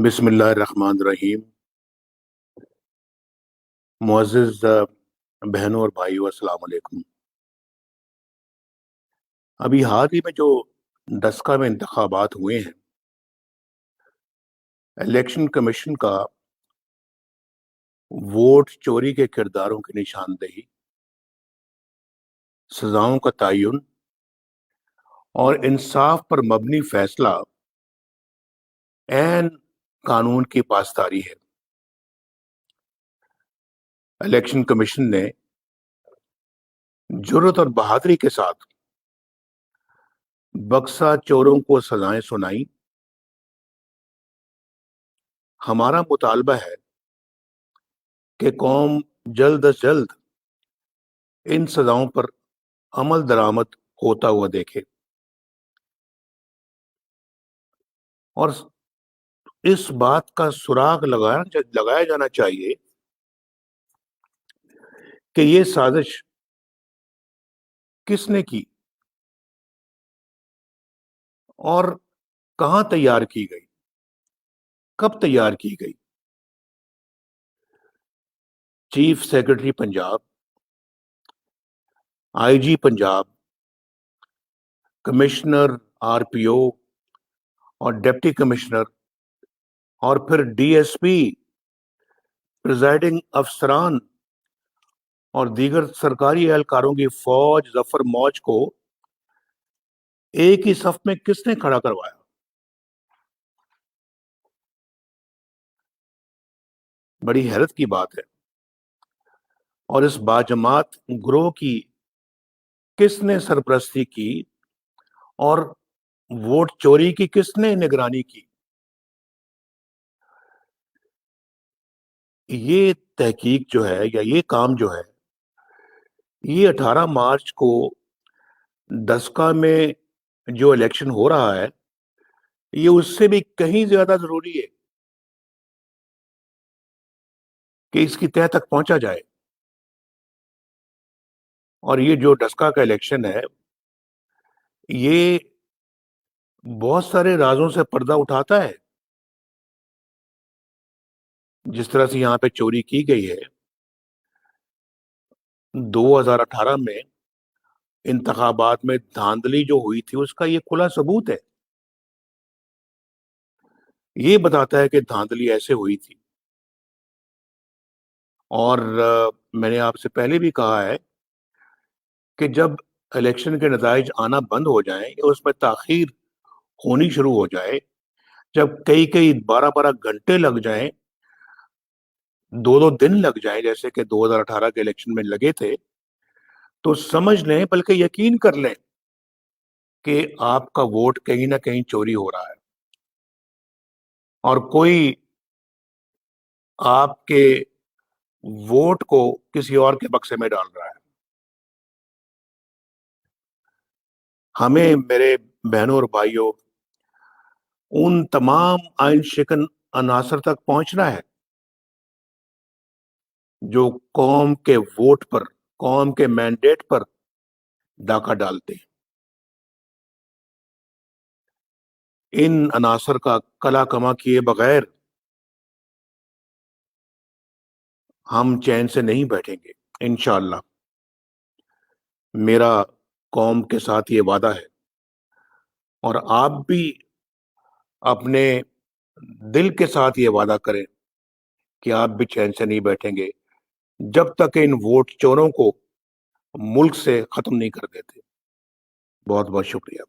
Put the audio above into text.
بسم اللہ الرحمن الرحیم۔ معزز بہنوں اور بھائیوں، السلام علیکم۔ ابھی حال ہی میں جو ڈسکا میں انتخابات ہوئے ہیں، الیکشن کمیشن کا ووٹ چوری کے کرداروں کی نشاندہی، سزاؤں کا تعین اور انصاف پر مبنی فیصلہ عین قانون کی پاسداری ہے۔ الیکشن کمیشن نے جرات اور بہادری کے ساتھ بکسا چوروں کو سزائیں سنائیں۔ ہمارا مطالبہ ہے کہ قوم جلد از جلد ان سزاؤں پر عمل درآمد ہوتا ہوا دیکھے اور اس بات کا سراغ لگایا جانا چاہیے کہ یہ سازش کس نے کی اور کہاں تیار کی گئی، کب تیار کی گئی۔ چیف سیکرٹری پنجاب، آئی جی پنجاب، کمشنر آر پی او اور ڈپٹی کمشنر اور پھر ڈی ایس پی، پریزائڈنگ افسران اور دیگر سرکاری اہلکاروں کی فوج ظفر موج کو ایک ہی صف میں کس نے کھڑا کروایا؟ بڑی حیرت کی بات ہے۔ اور اس باجماعت گروہ کی کس نے سرپرستی کی اور ووٹ چوری کی کس نے نگرانی کی؟ یہ تحقیق جو ہے یا یہ کام جو ہے، یہ 18 مارچ کو ڈسکا میں جو الیکشن ہو رہا ہے، یہ اس سے بھی کہیں زیادہ ضروری ہے کہ اس کی تہہ تک پہنچا جائے۔ اور یہ جو ڈسکا کا الیکشن ہے، یہ بہت سارے رازوں سے پردہ اٹھاتا ہے۔ جس طرح سے یہاں پہ چوری کی گئی ہے 2018 میں انتخابات میں دھاندلی جو ہوئی تھی، اس کا یہ کھلا ثبوت ہے۔ یہ بتاتا ہے کہ دھاندلی ایسے ہوئی تھی۔ اور میں نے آپ سے پہلے بھی کہا ہے کہ جب الیکشن کے نتائج آنا بند ہو جائیں یا اس میں تاخیر ہونی شروع ہو جائے، جب کئی 12 گھنٹے لگ جائیں، 2 دن لگ جائیں، جیسے کہ 2018 کے الیکشن میں لگے تھے، تو سمجھ لیں بلکہ یقین کر لیں کہ آپ کا ووٹ کہیں نہ کہیں چوری ہو رہا ہے اور کوئی آپ کے ووٹ کو کسی اور کے بکسے میں ڈال رہا ہے۔ ہمیں، میرے بہنوں اور بھائیوں، ان تمام آئین شکن عناصر تک پہنچنا ہے جو قوم کے ووٹ پر، قوم کے مینڈیٹ پر ڈاکہ ڈالتے ہیں۔ ان عناصر کا کلا کما کیے بغیر ہم چین سے نہیں بیٹھیں گے انشاءاللہ۔ میرا قوم کے ساتھ یہ وعدہ ہے، اور آپ بھی اپنے دل کے ساتھ یہ وعدہ کریں کہ آپ بھی چین سے نہیں بیٹھیں گے جب تک ان ووٹ چوروں کو ملک سے ختم نہیں کر دیتے۔ بہت بہت شکریہ۔